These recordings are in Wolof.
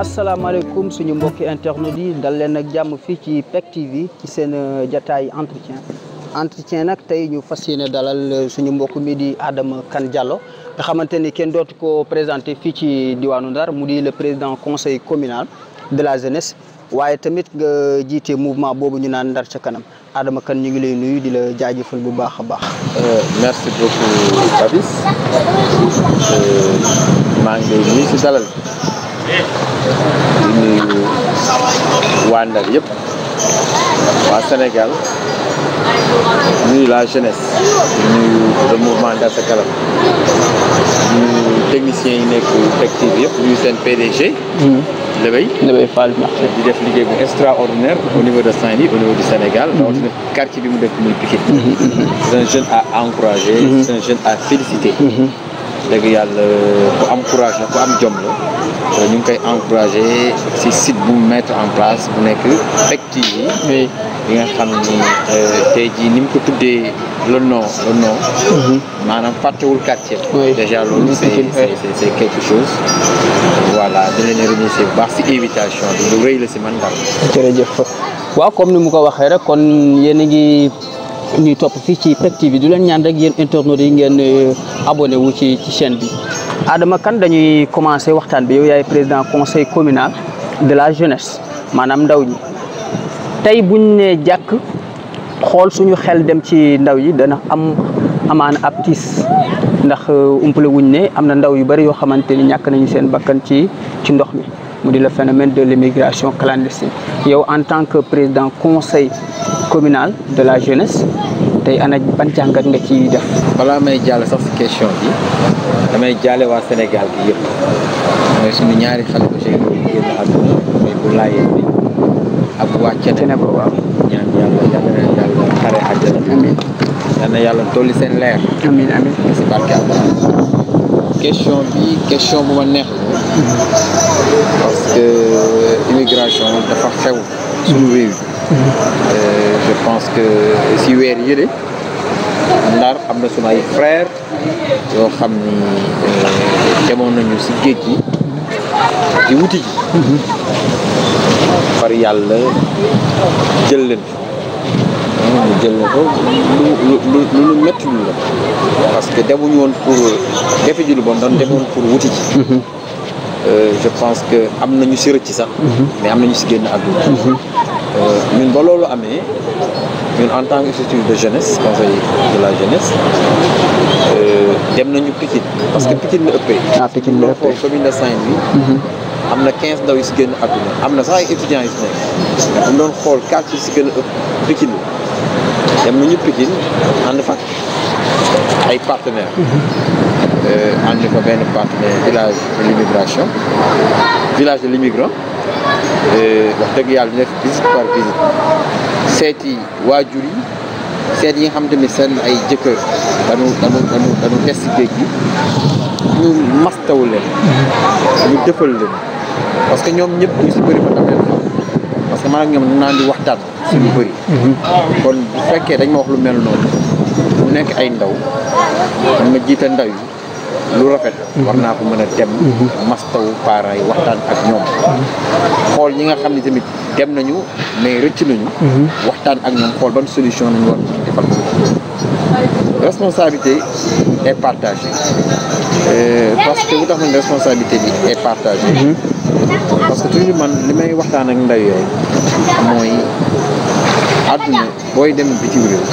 asalaamaaleykum suñu mbokki internet yi dal leen ak jàmm fii ci PEC TV ci seen jataay entretien nag tey ñu fas yéene dalal suñu mbokk mi di Adama Kane Diallo nga xamante ni kenn dootu ko présenté fii ci diwaanu Ndar mu di le président conseil communal de la jeunesse waaye tamit nga jiite mouvement boobu ñu naan Ndar ca kanam Adama Kane ñu ngi lay nuyu di la jaajëfal bu baax a baax. merci beaucoup Babis maa ngi lay nuyu si dalal di nuyu waa Ndar yëpp waa Sénégal nuyu la jeunesse nuyu le mouvement Ndar ca kanam nuyu techniciens yi nekk PEC TV yëpp nuyu seen PDG. Lebey Fall di def liggéey bu extraordinaire au niveau de Saint-Louis au niveau du Sénégal rawatina quartier bi mu dëkk muy Pikine. c'est un jeune à encourager. c'est un jeune à féliciter. dëgg yàlla ku am courage la ku am jom la ñu ngi koy encourager si site bu mu mettre en place bu nekk PEC TV yi nga xam ni tey jii ni mu ko tuddee le nom maanaam fàttewul quartier déjà loolu c'est quelque chose voilà di leen remercier bu baax si invitation bi lu rëy la si man daal. jërëjëf waaw comme ni mu ko waxee rek kon yéen a ngi ñuy topp fii ci PEC TV du leen ñaan rek yéen internautes yi ngeen abonné wu ci chaîne bi Adama Kane dañuy commencé waxtaan bi yow yaay président conseil communal de la jeunesse maanaam ndaw ñi tey buñ ne jàkk xool suñu xel dem ci ndaw yi dana amaan ab tiis ndax umpale wuñ ne am na ndaw yu bari yoo xamante ni ñàkk nañu seen bakkan ci ndox mi mu di le phénomène de l'immigration clandestine yow en tant que président conseil communal de la jeunesse tey ana ban jàngat nga ci def. balaa may jàll sax si question bi damay jaale waa Sénégal gi yëpp mooy suñu ñaari xale bu génn àdduna mooy bu laayee bi ak waa Cene ba waaw ñaan yàlla xare àjjana. amiin yal na yàlla dolli seen leer. amiin amiin si barke Alxuraan. question bu ma neex la parce que immigration dafa xew suñu réew je pense que si weer yële Ndar am na sunu ay frères yoo xam ni demoon nañu si géej gi di wuti ji far yàlla jël leen ñu jël na ko lu métti la parce que demuñu woon pour defe ji lu bon doon demoon pour wuti ji je pense que am nañu si rëcc sax mais am nañu si génn àdduna ñun ba loolu amee ñun en tant que structure de jeunesse conseil de la jeunesse dem nañu Pikine parce que Pikine la ëppee. Pikine la ëppee commune de Saint-Louis. am na 15 ndaw yu si génn àdduna am na sax ay étudiants yu si nekk am doon xool quartier si gën a ëpp Pikine la dem nañu Pikine ànd fa ay partenaires. ànd fa benn partenaire village de l'immigration wax dëgg yàlla ñu def visite par visite seeti waajur yi seet yi nga xam tamit seen ay jëkkër dañu des si géej gi ñu mastaw leen ñu defal leen parce que ñoom ñëpp ñu si bëri ma tamit parce que man ak ñoom naan di waxtaan si lu bëri kon bu fekkee dañ ma wax lu mel noonu mu nekk ay ndaw man ma jiite ndaw yi lu rafet war naa ko mën a dem mastaw parents yi waxtaan ak ñoom xool ñi nga xam ne tamit dem nañu mais rëcc nañu waxtaan ak ñoom xool ban solution nañu war defal responsabilité est partagée parce que lu tax man responsabilité bi est partagée parce que toujours man li may waxtaan ak ndaw yooyu mooy àdduna booy dem bitim réew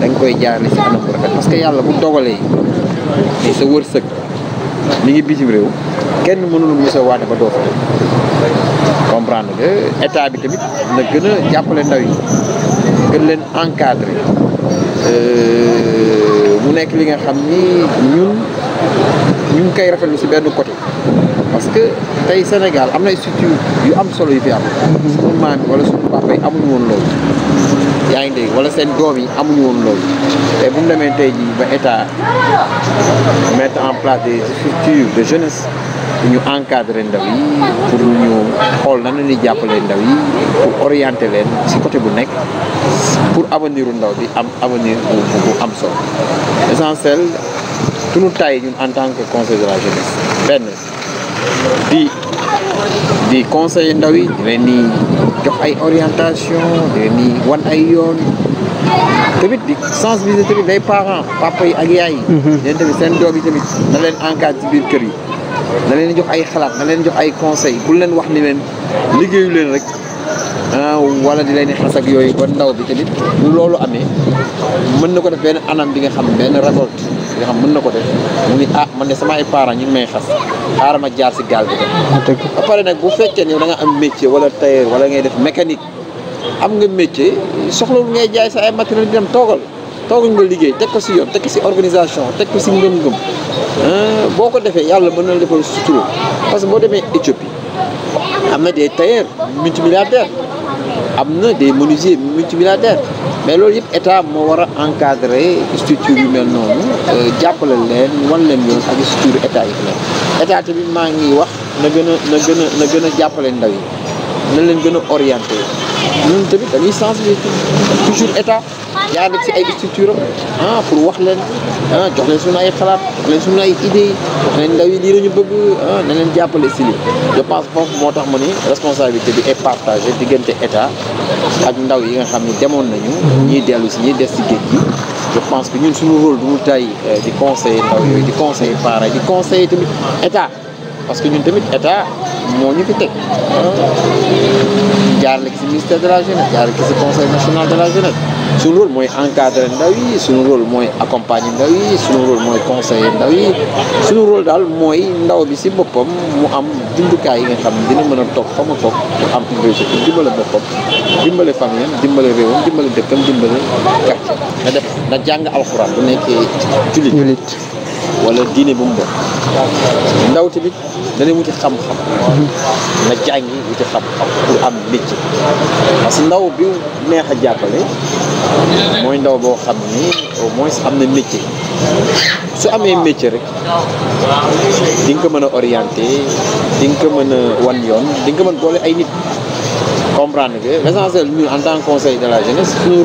da nga koy jaarale si anam bu rafet parce que yàlla bu dogalee ni sa wërsëg mi ngi bitim réew kenn mënul mos a waate ba doo fa comprendre nga état bi tamit na gën a jàppale ndaw yi gën leen encadré mu nekk li nga xam ni ñu ngi koy rafetlu si benn côté parce que tey Sénégal am na ay structure yu am solo yu fi am suñu maam yi wala suñu papa yi amuñu woon loolu yaa ngi dégg wala seen doom yi amuñu woon loolu te bu mu demee tey jii ba état mettre en place des structures de jeunesse pour ñu encadrer ndaw yi pour ñu xool nan la ñuy jàppalee ndaw yi pour orienter leen si côté bu nekk pour avenir u ndaw bi am avenir bu am solo l'essentiel suñu taille ñun en tant que conseil de la jeunesse benn di conseiller ndaw yi di leen di jox ay orientation di leen di wan ay yoon tamit di sensibiliser tamit les parents papa yi ak yaay yi. leen tamit seen doom yi tamit na leen encadre ci biir kër yi na leen jox ay xalaat na leen jox ay conseils bul leen wax ni leen liggéeyu leen rek wala di leen di xas ak yooyu ba ndaw bi tamit bu loolu amee mën na ko def benn anam bi nga xam benn révolte bi nga xam mën na ko def mu ni man de sama ay parents ñu ngi may xas xaaral ma jaar si gaal bi dem. ba pare nag bu fekkee ne da nga am métier wala tailleur wala ngay def mécanique am nga métier soxlawul ngay jaay sa ay matériel di dem toogal nga liggéey teg ko si yoon teg ko si organisation teg ko si ngëm-ngëm boo ko defee yàlla mën na la defal sutura parce que boo demee Éthiopie am na des tailleurs multimilliardaires am na des menuisiers multimilliardaires mais loolu yëpp état moo war a encadrer structure yu mel noonu jàppale leen wan leen yoon ak structure état yi état tamit maa ngi wax na gën a jàppale ndaw yi na leen gën a orienté ñun tamit dañuy sensibiliser toujours état yaa nekk si ay structure am pour wax leen jox leen suñu ay xalaat jox leen suñu ay idées wax leen ndaw yi lii la ñu bëgg na leen jàppale si lii je pense foofu moo tax ma ni responsabilité bi est partagée diggante état ak ndaw yi nga xam ne demoon nañu ñiy dellu si ñiy des si géej gi je pense que ñun suñu rôle du mu tay di conseiller ndaw yooyu di conseiller parents di conseiller tamit état parce que ñun tamit état moo ñu fi teg jaarale ci ministère de la jeunesse jaarale ci conseil national de la jeunesse suñu rôle mooy encadrer ndaw yi suñu rôle mooy accompagner ndaw yi suñu rôle mooy conseiller ndaw yi suñu rôle daal mooy ndaw bi si boppam mu am jumtukaay yi nga xam ne dina mën a toog fa mu toog mu am une réussite dimbale boppam dimbale famille dimbale réewam dimbale dëkkam dimbale quartier na def na jàng alxuraan bu nekkee jullit wala diine bu mu bokk ndaw tamit dana wuti xam-xam na jàngi wuti xam-xam pour am métier parce que ndaw bi neex a jàppale mooy ndaw boo xam ni au moins am na métier su amee métier rek di nga ko mën a orienté di nga ko mën a wan yoon di nga ko mën boole ay nit comprendre que l'essentiel ñun en tant que conseil de la jeunesse suñu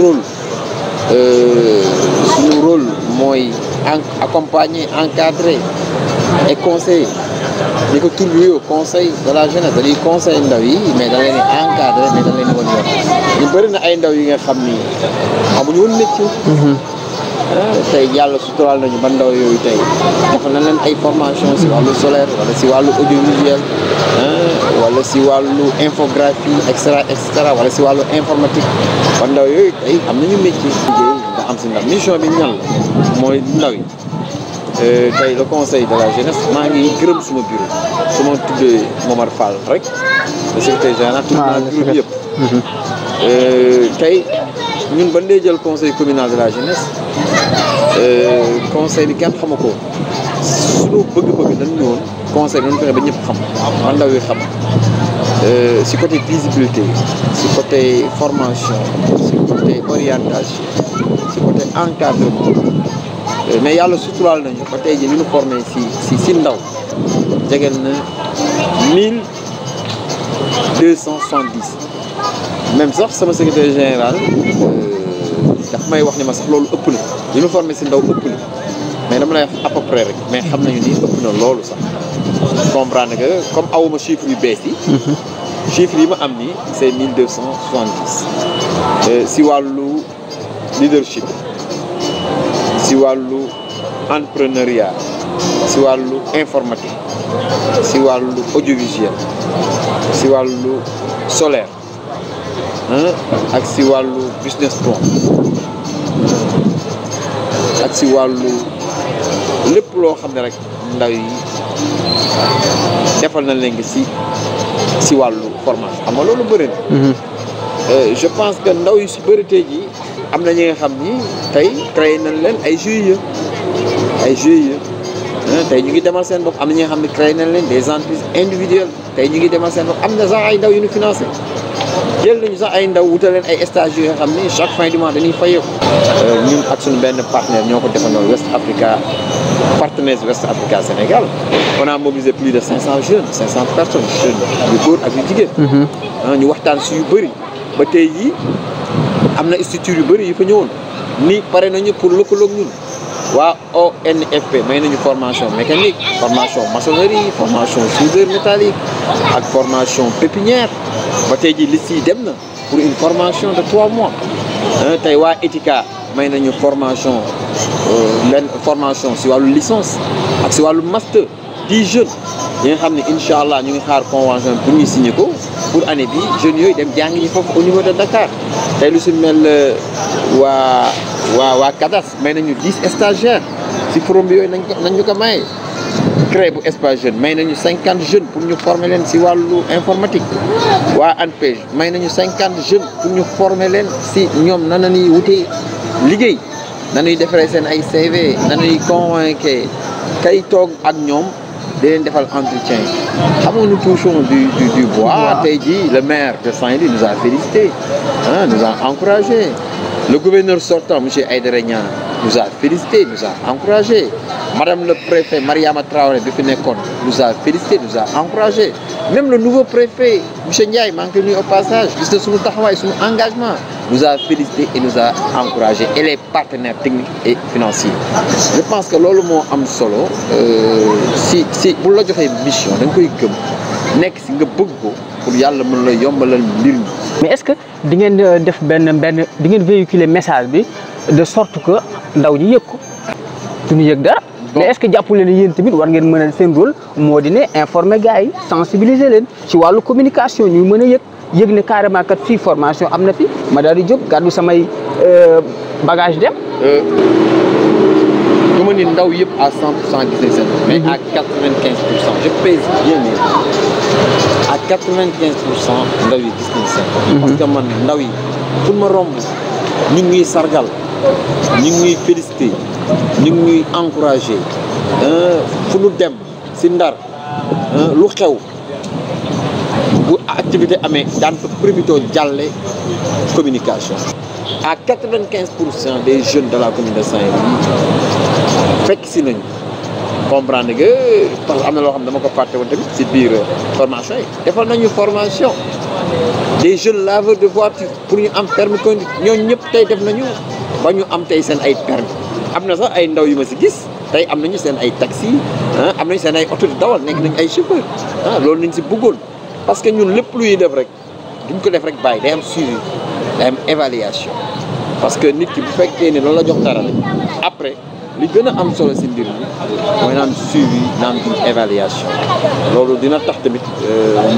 rôle mooy accompagner encadrer et conseiller ni ko tur bi conseil de la jeunesse dañuy conseil ndaw yi mais da leen di encadrer mais da leen di wan yoon ñu bëri na ay ndaw yi nga xam ni amuñu woon métier tey yàlla suturaal nañu ba ndaw yooyu tey defal na leen ay formation si wàllu solaire wala si wàllu audiovisuel wala si wàllu infographie et cetera wala si wàllu informatique ba ndaw yooyu tey am nañu métier liggéey nga am si ndax mission bi ñan la mooy ndaw yi tey le conseil de la jeunesse maa ngi gërëm suma bureau su ma tuddee Momar Fall rek le secrétaire général tudd naa bureau bi yëpp tey ñun ba ndee jël conseil communal de la jeunesse conseil bi kenn xamu ko suñu bëgg-bëgg dañ ñu woon conseil dañu fexe ba ñëpp xam ba ndaw yi xam si côté visibilité si côté formation si côté orientation si côté encadrement mais yàlla suturaal nañu ba tey ji li ñu formé si ndaw jegeel na 1270 même sax sama secrétaire général daf may wax ni ma sax loolu ëpp na li ñu formé si ndaw ëpp na mais dama lay wax à peu près rek mais xam nañu ni ëpp na loolu sax comprendre que comme awuma chiffre yu bees yi chiffre yi ma am nii c'est 1270 si wàllu leadership si wàllu entrepreneuriat si wàllu informatique si wàllu audiovisuel si wàllu solaire ak si wàllu business plan ak si wàllu lépp loo xam ne rek ndaw yi defal na leen si wàllu formation xam nga loolu bëri na je pense que ndaw yi si bëri tey jii am na ñi nga xam ni tey créé nañ leen ay GIE tey ñu ngi demal seen bopp am na ñi nga xam ne créé nañ leen des entreprises individuelles tey ñu ngi demal seen bopp am na sax ay ndaw yu ñu financé jël nañu sax ay ndaw wutal leen ay stages yu nga xam ni chaque fin du mois dañuy fayeeku ñun ak suñu benn partenaire ñoo ko defandoo West Africa partenaires West Africa Sénégal on a mobilisé plus de 500 jeunes 500 personnes jeunes yu góor ak yu jigéen ñu waxtaan si yu bëri ba tey jii am na structure yu bëri yu fa ñëwoon ni pare nañu pour lëkkaloog ñun waa ONFP may nañu formation mécanique formation maçonnerie formation soudeur métallique ak formation pépinière ba tey ji liste yi dem na pour une formation de 3 mois tey waa Etika may nañu formation formation si wàllu licence ak si wàllu master 10 jeunes yi nga xam ne incha allah ñu ngi xaar convention pour ñu signer ko pour année bi jeunes yooyu dem jàng ñi foofu au niveau de Dakar tey lu si mel waa CADAS may nañu 10 stagiaires si forum bi yooyu nañ ñu ko maye. CREI bu espace jeune may nañu 50 jeunes pour ñu former leen si wàllu informatique waa ANPEJ may nañu 50 jeunes pour ñu former leen si ñoom nan la ñuy wutee liggéey nanuy defaree seen ay CV nanuy convaincre kay toog ak ñoom di leen defal entretien xam nga nous touchons du bois tey jii le maire de Saint-Louis nous a félicité nous a encouragé le gouverneur sortant monsieur Aïdara Niang nous a félicité nous a encouragé madame le préfet Mariama Traoré bi fi nekkoon nous a félicité nous a encouragé même le nouveau préfet monsieur Ndiaye maa ngi koy nuyu au passage gis na suñu taxawaay suñu engagement nous a félicité et nous a encouragé et les partenaires techniques et financiers je pense que loolu moo am solo si bu la joxee mission da nga koy gëm nekk si nga bëgg ko pour yàlla mën la yombalal mbir mi. mais est-ce que di ngeen def benn di ngeen véhiculer message bi de sorte que ndaw ñi yëg ko duñu yëg dara. mais est-ce que jàppale ne yéen tamit war ngeen mën a seen rôle moo di ne informer gars yi sensibiliser leen ci wàllu communication ñu mën a yëg ne carrément kat fii formation am na fi ma daal di jóg gàddu samay bagage dem. du ma ni ndaw yëpp à 100% gis nañ seen mais à 95% je pèse bien mes à 95% ndaw yi gis nañ seen parce que man ndaw yi fu ma romb ñu ngi sargal ñu ngi félicité ñu ngi ñuy encouragé fu nu dem si Ndar lu xew bu activité amee daan fa profité jàlle communication à 95% des jeunes de la commune de Saint-Louis fekk si nañu comprendre que parce que am na loo xam ne dama ko fàtte woon tamit si biir formation yi defal nañu formation des jeunes laveurs de voiture pour ñu am permis conduire ñooñu ñëpp tey def nañu ba ñu am tey seen ay permis am na sax ay ndaw yu ma si gis tey am nañu seen ay taxi am nañu seen ay auto di dawal nekk nañu ay chauffeur loolu nañ si bëggoon parce que ñun lépp lu ñuy def rek duñ ko def rek bàyyi day am suivi day am évaluation parce que nit ki bu fekkee ne loolu la jox dara rek après li gën a am solo si mbir mi mooy naan suivi naan une évaluation loolu dina tax tamit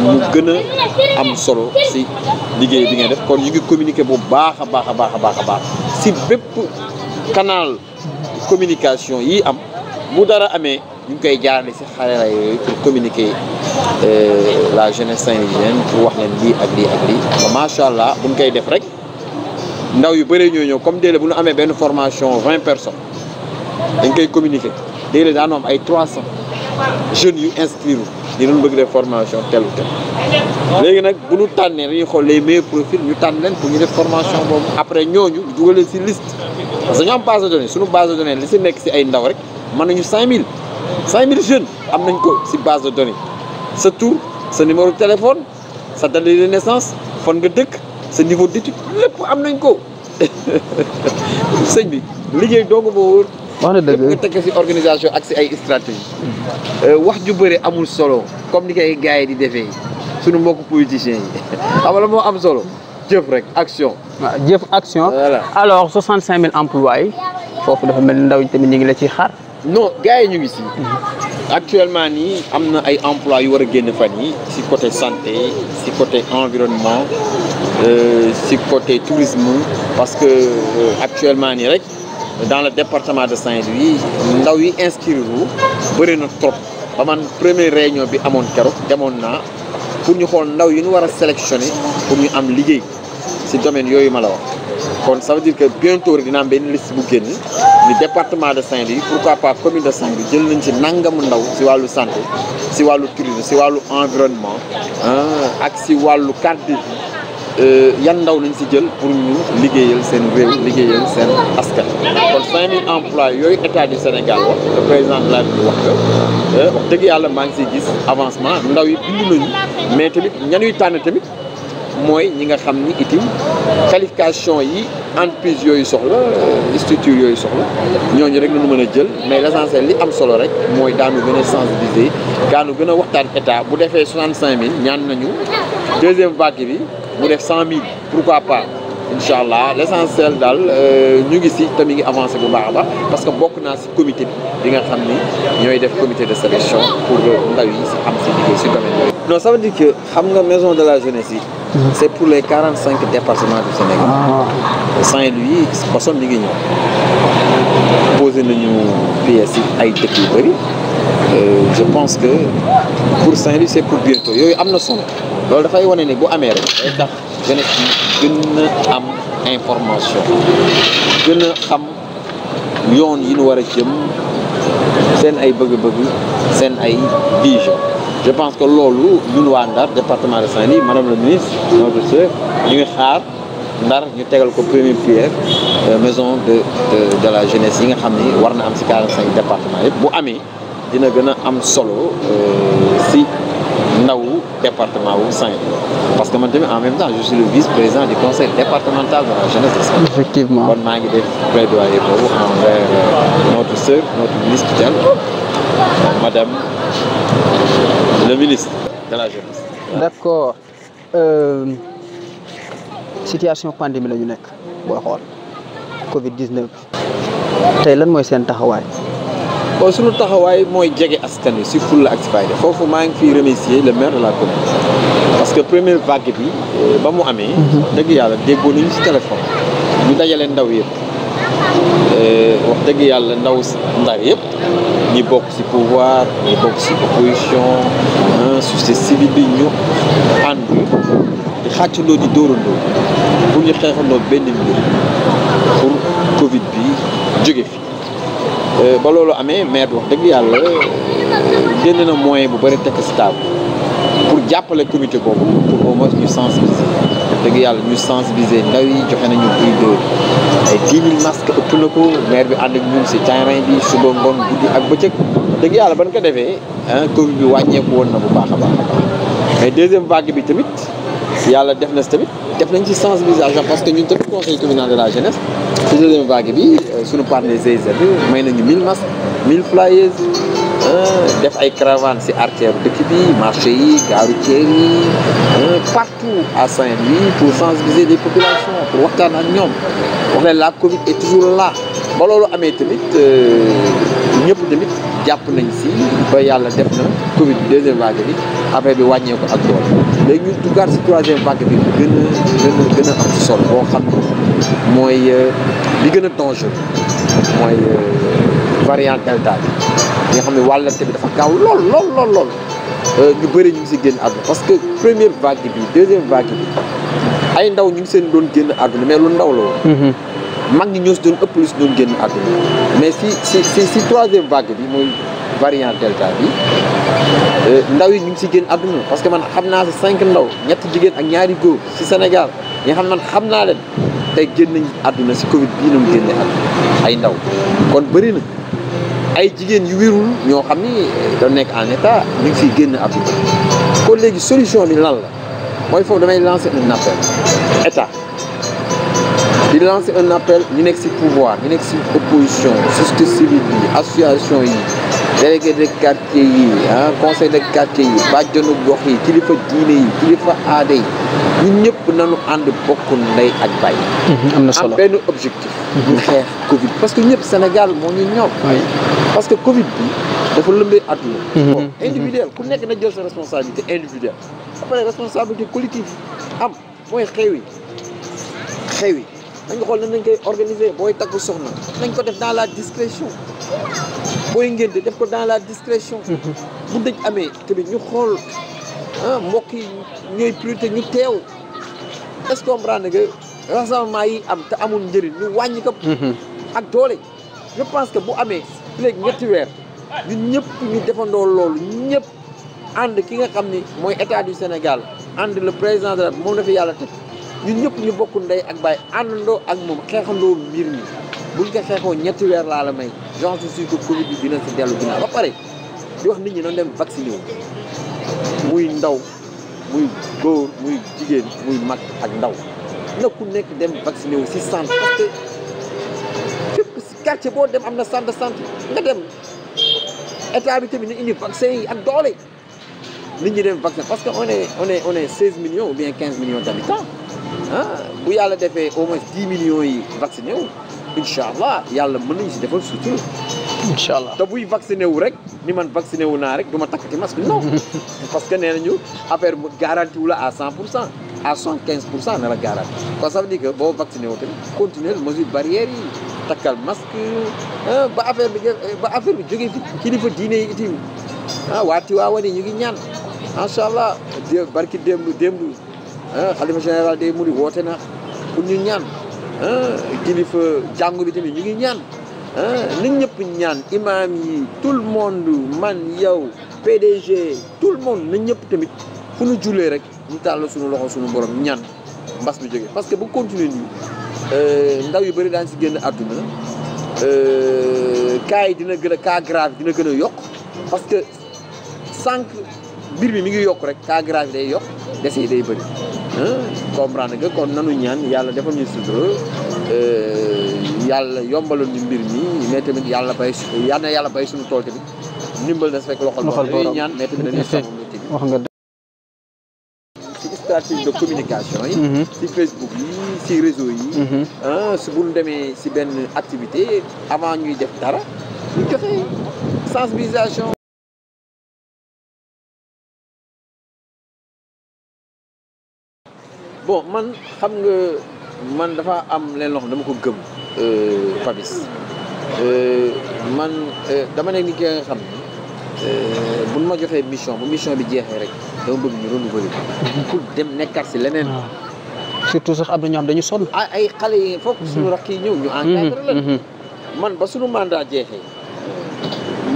mu gën a am solo si liggéey bi ngay def kon ñu ngi communiquer bu baax a baax a baax a baax a baax si bépp canal communication yi am bu dara amee ñu ngi koy jaarale si xarala yooyu pour communiquer la jeunesse saint-louisienne pour wax leen lii ak lii ak lii macha allah bu ñu koy def rek ndaw yu bëree ñoo ñëw comme déedéet bu ñu amee benn formation 20 personnes dañ koy communiquer déedéet daanoo am ay 300 jeunes yu inscrire di doon bëgg def formation tel ou tel léegi nag bu ñu tànnee dañuy xool les meilleurs profils ñu tànn leen pour ñu def formation boobu après ñooñu dugal leen si liste parce que ñu am base de données suñu base de données li si nekk si ay ndaw rek mën nañu 5000 jeunes am nañ ko si base de données sa tur sa numéro de téléphone sa date de naissance fan nga dëkk sa niveau d'étude lépp am nañ ko sëñ bi liggéey doogu moo wóor. wax na dëgg nga teg si organisation ak si ay stratégie wax ju bëri amul solo comme ni koy gars yi di defee suñu mbokku politiciens yi xam nga moo am solo jëf rek action. waaw jëf action. voilà alors 65000 emplois yi foofu dafa mel ni ndaw ñi tamit ñu ngi la ciy xaar. non gars yi ñu ngi si. actuellement nii am na ay emplois yu war a génn fan yi si côté santé si côté environnement si côté tourisme parce que actuellement nii rek. dans le département de Saint-Louis ndaw yi inscrire bëri na trop ba man première réunion bi amoon keroog demoon naa pour ñu xool ndaw yi ñu war a sélectionner pour ñu am liggéey si domaine yooyu ma la wax kon ça veut dire que bientôt rek dina am benn liste bu génn ni département de Saint-Louis pourquoi pas commune de Saint-Louis jël nañ si nangamu ndaw si wàllu santé si wàllu tourisme si wàllu environnement ak si wàllu carte yan ndaw lañ si jël pour ñu liggéeyal seen réew liggéeyal seen askan kon 5000 emplois yooyu état du Sénégal wax le président de la République wax nga dëgg yàlla maa ngi siy gis avancement ndaw yi bindu nañu mais tamit ñanuy tànn tamit mooy ñi nga xam ni itam qualification yi entreprise yooyu soxla structure yooyu soxla ñooñu rek lañu mën a jël mais l'essentiel li am solo rek mooy daanu gën a sensibiliser daanu gën a waxtaan état bu defee 65000 ñaan nañu deuxième vague bi mu def 100000 pourquoi pas incha allah l'essentiel daal ñu ngi si te mi ngi avancé bu baax a baax parce que bokk naa si comité bi nga xam ni ñooy def comité de sélection pour ndaw yi si am si liggéey si domaine yooyu. non ça veut dire que xam nga maison de la jeunesse yi. c'est pour les 45 départements du Sénégal. Saint-Louis bosom mi ngi ñëw posé nañu pièces yi ay dëkk yu bëri je pense que pour Saint-Louis c'est pour bientôt yooyu am na solo loolu dafay wane ne bu amee rek day tax jeunesse bi gën a am information gën a xam yoon yi ñu war a jëm seen ay bëgg-bëgg seen ay vision je pense que loolu ñun waa Ndar département de Saint-Louis madame la ministre notre sœur ñu ngi xaar Ndar ñu tegal ko première pierre maison de la jeunesse yi nga xam ni war na am si 45 départements yëpp bu amee dina gën a am solo si ndawu département wu Saint-Louis parce que man tamit en même temps je suis le vice-président du conseil départemental de la jeunesse de Saint-Louis. Effectivement kon maa ngi def plaidoyer boobu envers notre sœur notre ministre tutelle madame le ministre de la jeunesse. d'accord situation pandémie la ñu nekk booy xool Covid 19 tey lan mooy seen taxawaay. bon suñu taxawaay mooy jege askan wi si fulla ak si fayda foofu maa ngi fiy remercier le maire de la commune parce que première vague bi ba mu amee. dëgg yàlla déggoo nañu si téléphone ñu dajale ndaw yëpp wax dëgg yàlla ndaw Ndar yëpp ñi bokk si pouvoir ñi bokk si opposition société civile bi ñu ànd di xàccandoo di dóorandoo pour ñu xeexandoo benn mbir pour Covid bi jóge fi. ba loolu amee maire bi wax dëgg yàlla génn na moyen bu bëri tekk si table pour jàppale comité boobu pour au moins ñu sensibiliser dëgg yàlla ñu sensibiliser ndaw yi joxe nañu plus de ay 10 000 masques ëpp na ko maire bi ànd ak ñun si terrain bi suba ngoon guddi ak bëccëg dëgg yàlla ban ko defee Covid bi wàññeeku woon na bu baax a baax mais deuxième vague bi tamit yàlla def na si tamit def nañ ci sensibilisation parce que ñun tamit conseil communal de la jeunesse ci deuxième vague bi suñu partenaire GIZ may nañu 1000 masques 1000 flyers def ay caravanes ci artère dëkk bi marché yi gare routière yi partout à Saint-Louis pour sensibiliser les populations pour waxtaan ak ñoom wax leen la Covid est toujours là ba loolu amee tamit ñëpp tamit jàpp nañ si ba yàlla def na Covid bi deuxième vague bi affaire bi wàññeeku ak doole léegi ñu duggaat si troisième vague bi gën a am solo boo xam ne mooy li gën a dangereux mooy variant delta bi nga xam ne wàllante bi dafa gaaw lool ñu bëri ñu ngi si génn àdduna parce que première vague bi deuxième vague bi ay ndaw ñu ngi seen doon génn àdduna mais lu ndaw la woon mag ñi ñoo si doon ëpp lu si doon génn àdduna mais si troisième vague bi mooy variant delta bi ndaw yi ñu ngi si génn àdduna parce que man xam naa si 5 ndaw ñetti jigéen ak ñaari góor si Sénégal ñi xam man xam naa leen tey génn nañ àdduna si Covid bii nañu génne àdduna ay ndaw kon bëri na ay jigéen yu wérul ñoo xam ni da nekk en état ñu ngi fiy génn àdduna kon léegi solution bi lan la mooy foofu damay lancer un appel état di lancer un appel ñu nekk si pouvoir ñu nekk si opposition société civile bi association yi délégué de quartier yi conseil de quartier yi bàjjanu gox yi kilifa diine yi kilifa aada yi ñun ñëpp nañu ànd bokk ndey ak baay. am na solo am benn objectif. ñu xeex Covid parce que ñëpp Sénégal moo ñu ñor. parce que Covid bi dafa lëmbee àdduna. bon individuel ku nekk na jël sa responsabilité individuelle. après responsabilité collective am mooy xew yi nañ ko xool nañ koy organiser booy takku soxna nañ ko def dans la discrétion booy ngénte def ko dans la discrétion. bu dëj amee tamit ñu xool mbokk yi ñooy priorité ñu teew est-ce que comprendre nga rassemblement yi am te amul njëriñ ñu wàññi ko. ak doole je pense que bu amee léegi ñetti weer ñun ñëpp ñu defandoo loolu ñëpp ànd ki nga xam ni mooy état du Sénégal ànd le président de la moom la fi yàlla teg ñun ñëpp ñu bokk ndey ak baay àndandoo ak moom xeexandoo mbir mi buñ ko xeexoo ñetti weer laa la may j'en suis sûr que Covid bi dina si dellu ginnaaw ba pare di wax nit ñi noonu dem vacciné wu muy ndaw muy góor muy jigéen muy mag ak ndaw na ku nekk dem vacciné wu si centre parce que fépp si quartier boo dem am na centre de santé nga dem état bi tamit ni indi vaccin yi ak doole nit ñi dem vaccin parce que on est 16 millions ou bien 15 millions d'habitants bu yàlla defee au moins 10 millions yi vacciné wu incha allah yàlla mën nañu si defal sutur. incha allah te buy vacciné wu rek ni man vacciné wu naa rek du ma takkati masque non parce que nee nañu affaire mu garanti wu la à 100% à 75% na la garanti kon ça veut dire que boo vacciné wu tamit continuer mesure barrière yi takkal masque ba affaire bi jógee fi kilifa diine yi itam waa Tiwaawan ñu ngi ñaan macha allah barki démb xalifa général day muri woote na pour ñu ñaan kilifa jàngu bi tamit ñu ngi ñaan nit ñëpp ñaan imam yi tout le monde man yow PDG tout le monde nit ñëpp tamit fu ñu jullee rek ñu tàll suñu loxo suñu borom ñaan mbas bi jógee parce que bu continuer nii ndaw yu bëri daan si génn àdduna cas yi dina gën a cas grave dina gën a yokk parce que sànq mbir mi ngi yokk rek cas grave day yokk dese yi day bëri comprendre nga kon nanu ñaan yàlla defal ñu sutura yàlla yombaloon ñu mbir mi mais tamit yàlla bay suñu tool tamit ndimbal na fekk loxol borom ñaan mais tamit dañuy sàmm métti bi wax nga si stratégie de communication yi si Facebook yi si réseau yi si bu ñu demee si benn activité avant ñuy def dara ñu joxe sensibilisation bon man xam nga man dafa am leen loo xam dama ko gëm Papis man dama nekk ni ki nga xam ne buñ ma joxee mission bu mission bi jeexee rek dama bëgg ñu renouveler pour dem nekkaat si leneen surtout sax am na ñoo xam dañu sonn ay xale yi foog suñu rakk yi ñëw ñu encadré leen man ba suñu mandat jeexee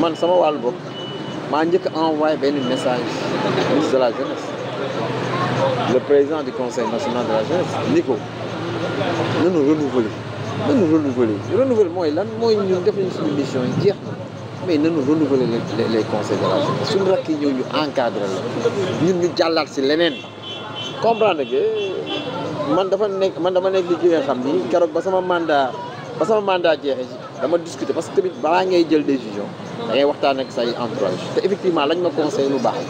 man sama wàllu bopp maa njëkk envoyé benn message ministre de la jeunesse le président du conseil national de la jeunesse ni ko nanu renouveler mooy lan mooy ñun def nañu suñu mission yi jeex na mais nanu renouveler les conseils de la jeunesse suñu rakk yi ñëw ñu encadré la ñun ñu jàllaat si leneen comprendre que man dama nekk li ki nga xam ni keroog ba sama mandat jeexee dama discuter parce que tamit balaa ngay jël décision da ngay waxtaan ak say entourage te effectivement lañ ma conseil lu baax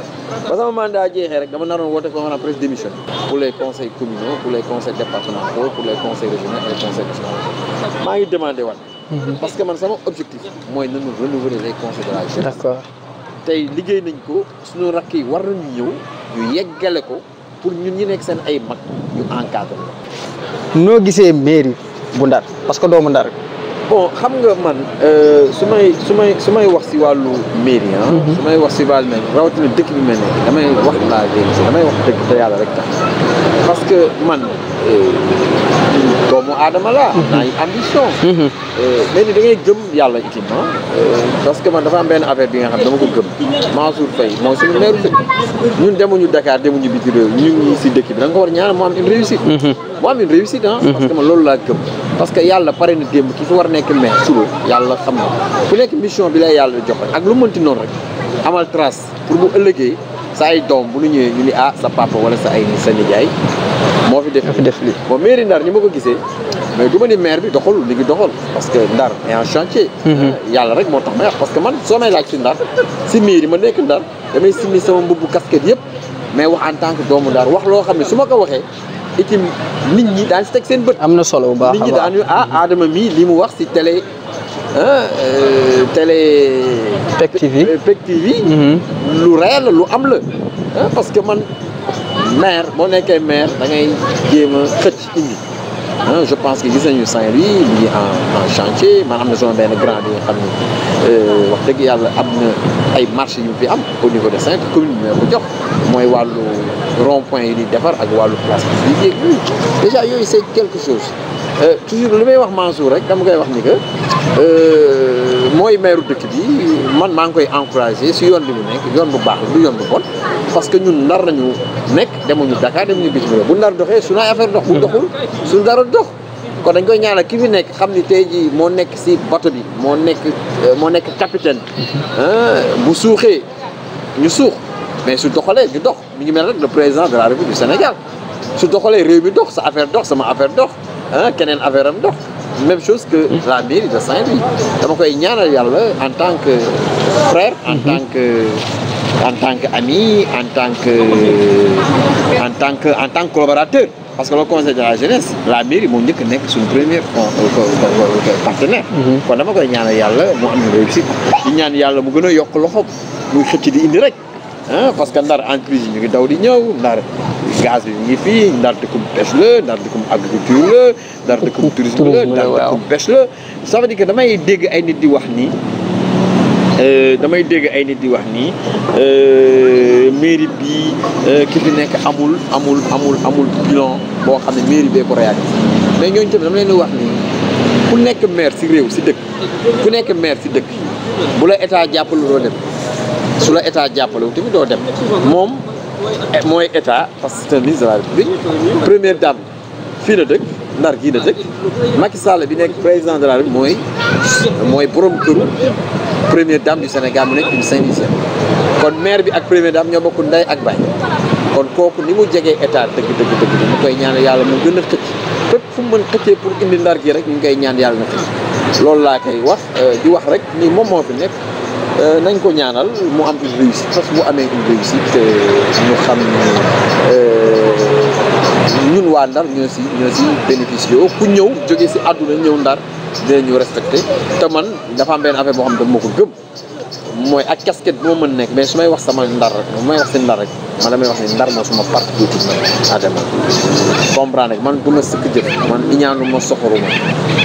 ba sama mandat jeexee rek dama naroon woote conférence presse démission pour les conseils communaux pour les conseils départementaux pour les conseils régionaux et les conseils nationaux maa ngi demandé waat parce que man sama objectif mooy nañu renouveler les conseils de la jeunesse. d'accord tey liggéey nañ ko suñu rakk yi war nañu ñëw ñu yeggale ko pour ñun ñi nekk seen ay mag ñu encadré la. noo gisee mairie bu Ndar parce que doomu Ndar. bon xam nga man su may wax si wàllu mairie su may wax si wàllu mairie rawatina dëkk bi mel ne damay wax la vérité damay wax dëgg te yàlla rek tax parce que man doomu aadama la naa ngi ambition mais ni da ngay gëm yàlla itam parce que man dafa am benn affaire bi nga xam dama ko gëm Mansour Faye mooy suñu maire dëkk ñun demuñu Dakar demuñu biti réew ñu ngi si dëkk bi da nga ko war ñaan mu am une réussite mu am une réussite parce que man loolu laa gëm parce que yàlla pare na démb ki fi war nekk maire suba yàlla xam na ku nekk mission bi lay yàlla jox rek ak lu mënti noonu rek amal trace pour bu ëllëgee sa ay doom bu ñu ñëwee ñu ni sa papa wala sa nijaay moo fi def li bon mairie Ndar ñi ma ko gisee mais du ma ni maire bi doxalul li ngi doxal parce que Ndar est en chantier yàlla rek moo tax may wax parce que man soo may laaj si Ndar si mairie ma nekk Ndar damay simmi sama mbubbu casquette yëpp mais wax en tant que doomu Ndar wax loo xam ne su ma ko waxee itam nit ñi daan si teg seen bët am na solo bu baax nit ñi daan ñu Adama mii li mu wax si télé PEC TV lu réel la lu am la parce que man maire boo nekkee maire da ngay jéem a xëcc indi je pense que gis nañu Saint-Louis mi ngi en chantier man am na sama benn grand bi nga xam ne wax dëgg yàlla am na ay marché yu fi am au niveau de Saint-Louis commune bi ko jox mooy wàllu rond point yi di defar ak wàllu place bi déjà yooyu c'est quelque chose toujours li may wax Mansour rek dama koy wax ni que mooy maire dëkk bi man maa ngi koy encouragé si yoon bi mu nekk yoon bu baax du yoon bu bon parce que ñun Ndar nañu nekk demuñu Dakar demuñu bitim réew bu Ndar doxee suñu affaire dox bu doxul suñu dara dox kon dañ koy ñaanal ki fi nekk xam ni tey jii moo nekk si bateau bi moo nekk capitaine bu suuxee ñu suux mais su doxalee ñu dox mi ngi mel rek le président de la République du Sénégal su doxalee réew mi dox sa affaire dox sama affaire dox ah keneen affaire am dox même chose que la mairie de Saint-Louis dama koy ñaanal yàlla en tant que frère en tant que ami en tant que collaborateur parce que le conseil de la jeunesse la mairie moo njëkk nekk suñu premier partenaire kon dama koy ñaanal yàlla mu am réussite di ñaan yàlla mu gën a yokk loxo muy xëcc di indi rek ah parce que ndar entreprise yi ñu ngi daw di ñëw ndar gaz bi ñu ngi fii ndar dëkkum pêche la ndar dëkkum agriculture la ndar dëkkum tourisme la ndar dëkkum pêche la ça veut dire que damay dégg ay nit di wax nii mairie bi ki fi nekk amul bilan boo xam ne mairie bee ko réalisé mais ñooñu tamit dama leen di wax nii ku nekk maire si réew si dëkk ku nekk maire si dëkk bu la état jàppale doo dem su la état jàppale wu tamit doo dem moom mooy état parce que c'est un ministre de la République première dame fii la dëkk ndar gii la dëkk Macky Sall bi nekk président de la République mooy borom këru première dame du Sénégal mu nekk une Saint-Louisienne kon maire bi ak première dame ñoo bokk ndey ak baay kon kooku ni mu jegee état dëgg mu koy ñaan yàlla mu gën a xëcc fépp fu mu mën xëccee pour indi ndar gi rek ñu ngi koy ñaan yàlla na xëcc loolu laa koy wax di wax rek ni moom moo fi nekk nañ ko ñaanal mu am une réussite parce que bu amee une réussite ñu xam ne ñun waa Ndar ñoo si bénéficié ku ñëw jógee si àdduna ñëw Ndar dinañu respecté te man dafa am benn affaire boo xam ne dama ko gëm mooy ak casquette bi ma mën nekk mais su may wax sama Ndar rek su may wax si Ndar rek man damay wax ni Ndar moo suma parti politique Adama comprendre rek man du ma sëkk jëf man iñaanu ma soxoru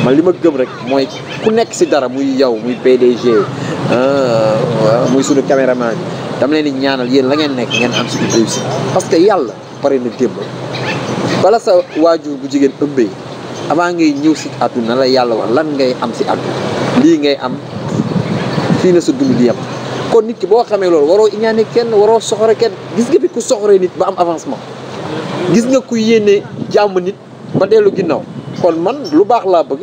man li ma gëm rek mooy ku nekk si dara muy yow muy PDG muy sunu caméraman bi dama leen di ñaanal yéen la ngeen nekk ngeen am si une réussite parce que yàlla pare na démb bala sa waajur bu jigéen ëmbee avant ngay ñëw si àdduna la yàlla wax lan ngay am si àdduna lii ngay am fii na sa dund di yem kon nit ki boo xamee loolu waroo iñaane kenn waroo soxore kenn gis nga fi ku soxoree nit ba am avancement gis nga ku yéene jàmm nit ba dellu ginnaaw kon man lu baax laa bëgg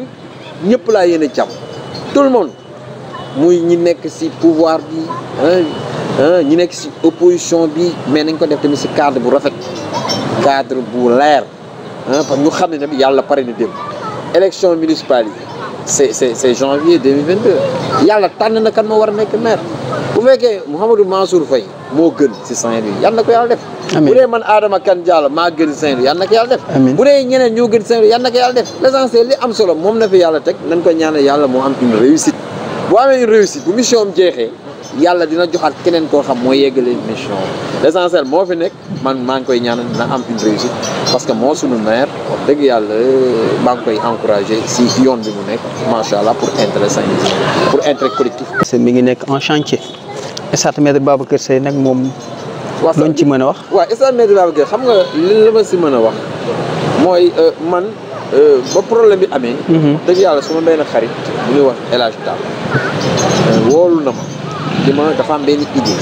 ñëpp laa yéene jàmm tout le monde muy ñi nekk si pouvoir bi ñi nekk si opposition bi mais nañ ko def tamit si cadre bu rafet cadre bu leer parce que ñu xam ne nag yàlla pare na démb élection municipale yi c'est janvier 2022 yàlla tànn na kan moo war a nekk maire bu fekkee Mouhamadou Mansour Faye moo gën si Saint-Louis yal na ko yàlla def bu dee man Adama Kane Diallo maa gën Saint-Louis yal na ko yàlla def bu dee ñeneen ñoo gën Saint-Louis yal na ko yàlla def l'essentiel li am solo moom na fi yàlla teg nañ ko ñaanal yàlla moo am une réussite bu amee une réussite bu mission am jeexee yàlla dina joxaat keneen koo xam mooy yeggale mission l'essentiel moo fi nekk man maa ngi koy ñaanal dina am une réussite parce que moo sunu maire wax dëgg yàlla maa ngi koy encouragé si yoon bi mu nekk macha allah pour intérêt Saint-Louis pour intérêt collectif. mi ngi nekk en chantier stade Me Babacar Seye nag moom. luñ ci mën a wax. waaw stade Me Babacar xam nga li la ma si mën a wax mooy man ba problème bi amee. dëgg yàlla suma benn xarit bu ñuy wax El Hadj Tall woolu na ma. dafa am benn idée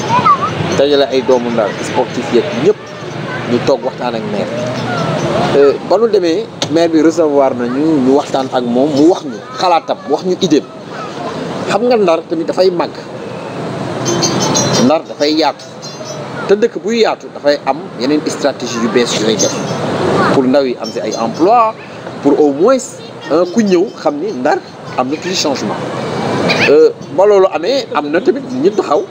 dajale ay doomu Ndar sportif yeeg ñëpp ñu toog waxtaan ak maire ba nu demee maire bi recevoir nañu ñu waxtaan ak moom mu wax ñu xalaatam wax ñu idée xam nga Ndar tamit dafay màgg Ndar dafay yaatu te dëkk buy yaatu dafay am yeneen stratégie yu bees yooyu def pour ndaw yi am si ay emploi pour au moins ku ñëw xam ni Ndar am na tuuti changement ba loolu amee am na tamit ñi taxaw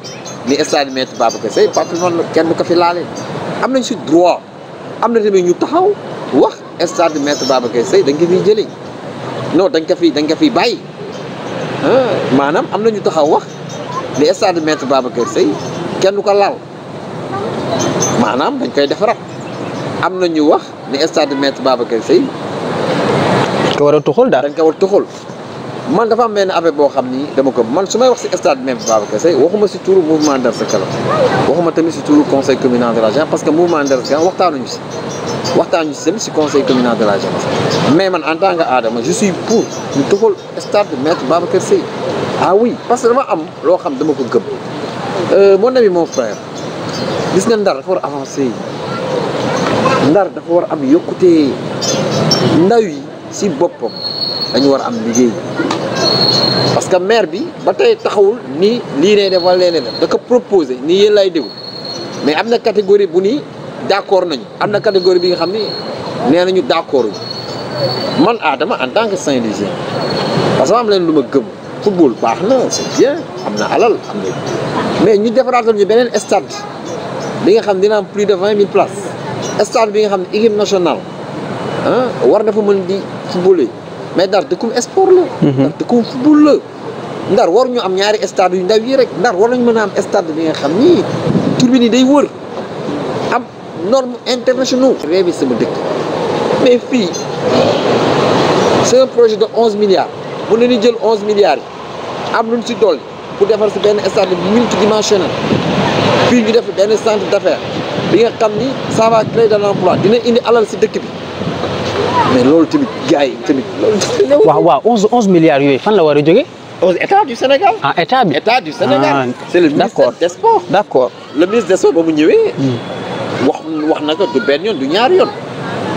ni stade Me Babacar Seye patrimoine kenn du ko fi laale am nañ si droit am na tamit ñu taxaw wax stade Me Babacar Seye dañ ko fiy jëlee non dañ ko fiy bàyyi maanaam am na ñu taxaw wax ni stade Me Babacar Seye kenn du ko laal maanaam dañ koy defaraat am na ñu wax ni stade Me Babacar Seye ko war a tuxul daal dañ ko war a tuxul man dafa am benn affaire boo xam ni dama ko man su may wax si stade Me Babacar Seye waxuma si turu mouvement Ndar sa kanam waxuma tamit si turu conseil communal de la jeunesse parce que mouvement Ndar sa kanam waxtaanuñu si tamit si conseil communal de la jeunesse mais man en tant que Adama je suis pour ñu tuxal stade Me Babacar Seye ah oui parce que dama am loo xam dama ko gëm mon ami mon frère gis nga Ndar dafa war a avancer Ndar dafa war a am yokkute ndaw yi si boppam dañu war a am liggéey parce que maire bi ba tey taxawul ni lii lay def wala leneen def da ko proposé nii yéen lay déglu mais am na catégorie bu ni d'accord nañu am na catégorie bi nga xam ni nee nañu d'accord man Adama en tant que Saint-Louisien parce que am leen lu ma gëm football baax na c'est bien am na alal am na mais ñu defaraatal ñu beneen stade bi nga xam dina am plus de 20 000 places stade bi nga xam ne équipe nationale war na fa mën di footballer mais Ndar dëkkum sport la. Ndar dëkkum football la. Ndar war ñu am ñaari stade yu ndaw yi rek Ndar war nañu mën a am stade bi nga xam ni turbine yi day wër am norme internationaux. réew sama dëkk mais fii c'est un projet de 11 milliards bu ne ni jël 11 milliards yi am lu ñu si dolli pour defar si benn stade multidimensionnel fii ñu def benn centre d'affaires bi nga xam ni ça va créer de l'emploi dina indi alal si dëkk bi mais loolu tamit gars yi tamit loolu. waaw 11 milliards yooyu fan la war a jógee. État du Sénégal. État bi. État du Sénégal. C'est le ministère des Sports. D'accord. Le ministre des Sports ba mu ñëwee. wax na ko du benn yoon du ñaari yoon.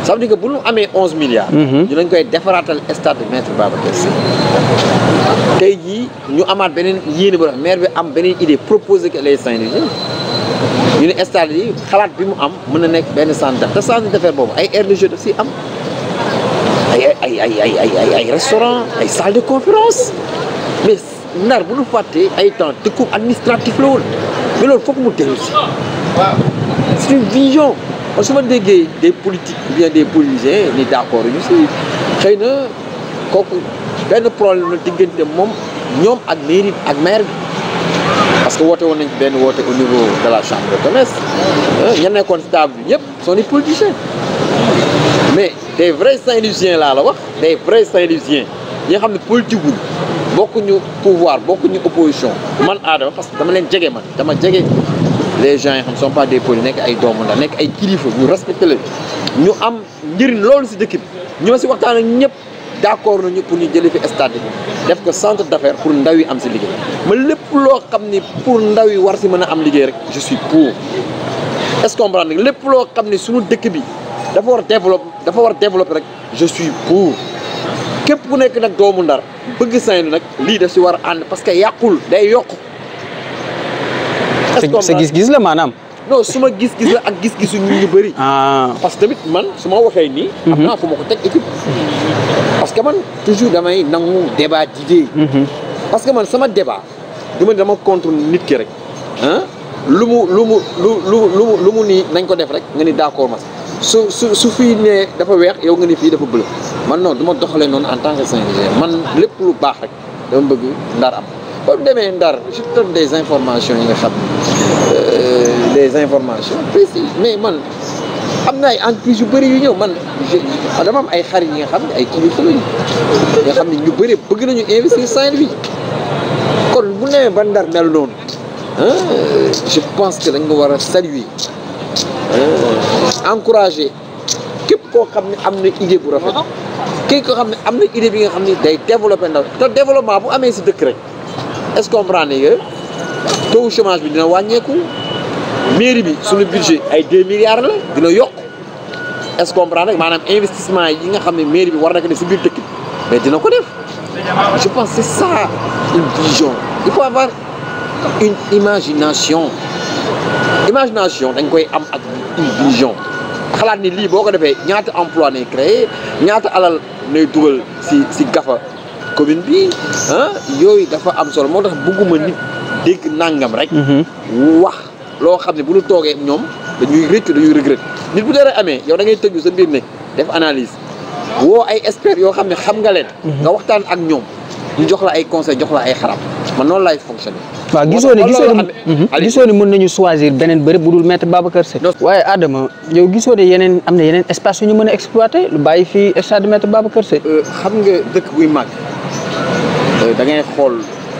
ça veut dire que bu ñu amee 11 milliards. ñu lañ koy defaraatal stade de Maître Babacar Sy. tey jii ñu amaat beneen yéene bu maire bi am beneen idée proposé que les Saint-Louisiens ñu ne stade yi xalaat bi mu am mën na nekk benn centre te centre d'affaires boobu ay aire de jeu daf si am ay restaurant ay salle de conférence. mais Ndar bu ñu fàttee ay temps dëkku administratif la woon mais loolu foog mu dellu si c'est une vision parce que su ma déggee des politiques ou bien des politiciens ni d'accord ñu si xëy na kooku benn problème la diggante moom ñoom ak mairie ak maire bi parce que woote woon nañ benn woote au niveau de la chambre de commerce ña nekkoon si table bi ñëpp sont des politiciens mais des vrais Saint-Louisiens laa la wax des vrais Saint-Louisiens yi nga xam ne politique wuñ bokkuñu pouvoir bokkuñu opposition man Adama parce que dama leen jege man dama jege les gens yi xam sont pas des politiques nekk ay doomu Ndar nekk ay kilifa ñu respecté leen ñu am njëriñ loolu si dëkk bi ñoo si waxtaan ak ñëpp d'accord nañu pour ñu jëlee fi stade bi def ko centre d'affaires pour ndaw yi am si liggéey ma lépp loo xam ni pour ndaw yi war si mën a am liggéey rek je suis pour est-ce que comprendre nga lépp loo xam ni suñu dëkk bi dafa war développer rek je suis pour képp ku nekk nag doomu Ndar bëgg Saint-Louis nag lii daf si war a ànd parce que yàqul day yokk. sa gis-gis la maanaam. non su ma gis-gis la ak gis-gisu ñu bëri. parce que tamit man su ma waxee nii. am naa fu ma ko teg équipe. parce que man toujours damay nangu débat d'idées. parce que man sama débat dama contre nit ki rek lu mu nii nañ ko def rek nga ni d'accord ma su fii ne dafa weex yow nga ni fii dafa bleu man non du ma doxalee noonu en tant que Saint-Louisien man lépp lu baax rek dama bëgg Ndar am ba mu demee Ndar je donne des informations yi nga xam des informations précises mais man am na ay entreprises yu bëri yu ñëw man dama am ay xarit yi nga xam ne ay kilifa lañu nga xam ne ñu bëri bëgg nañu investir Saint-Louis kon bu newee ba Ndar mel noonu je pense que dañ nga war a saluer encourager képp koo xam ne am na idée bu rafet képp koo xam ne am na idée bi nga xam ne day développer ndaw te développement bu amee si dëkk rek est-ce que comprendre nga taux chômage bi dina wàññeeku mairie bi suñu budget ay 2 milliards la dina yokk est-ce que comprendre maanaam investissement yi nga xam ne mairie bi war na ko def si biir dëkk bi mais dina ko def je pense que c'est ça une vision il faut avoir une imagination dañ koy am ak une vision xalaat ni lii boo ko defee ñaata emploi nay créé ñaata alal nay dugal si gafa commune bi yooyu dafa am solo moo tax bëgguma nit dégg nangam rek wax loo xam ne bu ñu toogee ñoom dañuy rëccu dañuy regret nit bu dara amee yow da ngay tëju sa biir nekk def analyse woo ay experts yoo xam ne xam nga leen nga waxtaan ak ñoom ñu jox la ay conseils jox la ay xaram man noonu laay fonctionner. waaw gisoo ne mën nañu choisir beneen bërëb bu dul Maître Babacar Sy. waaye Adama yow gisoo ne am na yeneen espace yu ñu mën a exploiter lu bàyyi fii stade Maître Babacar Sy. xam nga dëkk buy màgg da ngay xool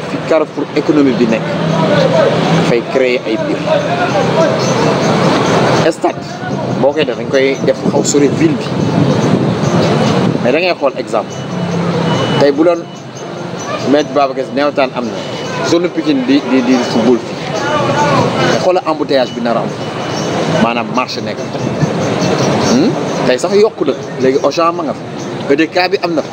fi carrefour économique bi nekk dafay créer ay biir stade boo koy def dañ koy def xaw sori ville bi mais da ngay xool exemple tey bu doon Maître Babacar Sy neewtaan am na. zone Pikine di football fii xoolal embouteillage bi nar a am maanaam marché nekk tey sax yokku na léegi Auchan ma nga fa EDK bi am na fa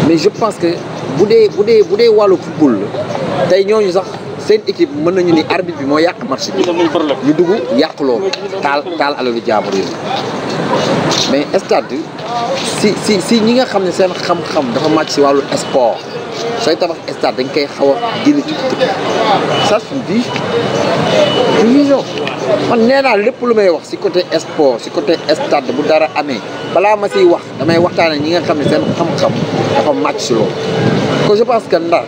mais je pense que bu dee wàllu football la tey ñooñu sax seen équipe mën nañu ni arbitre bi moo yàq match bi ñu dugg yàq loolu taal alalu jaabur yi mais stade si ñi nga xam ne seen xam-xam dafa màcc si wàllu sport sooy tabax stade dañ koy xaw a jëli ci ça se dit vision man nee naa lépp lu may wax si côté sport si côté stade bu dara amee balaa ma siy wax damay waxtaane ñi nga xam ne seen xam-xam dafa màcc si loolu que je pense que Ndar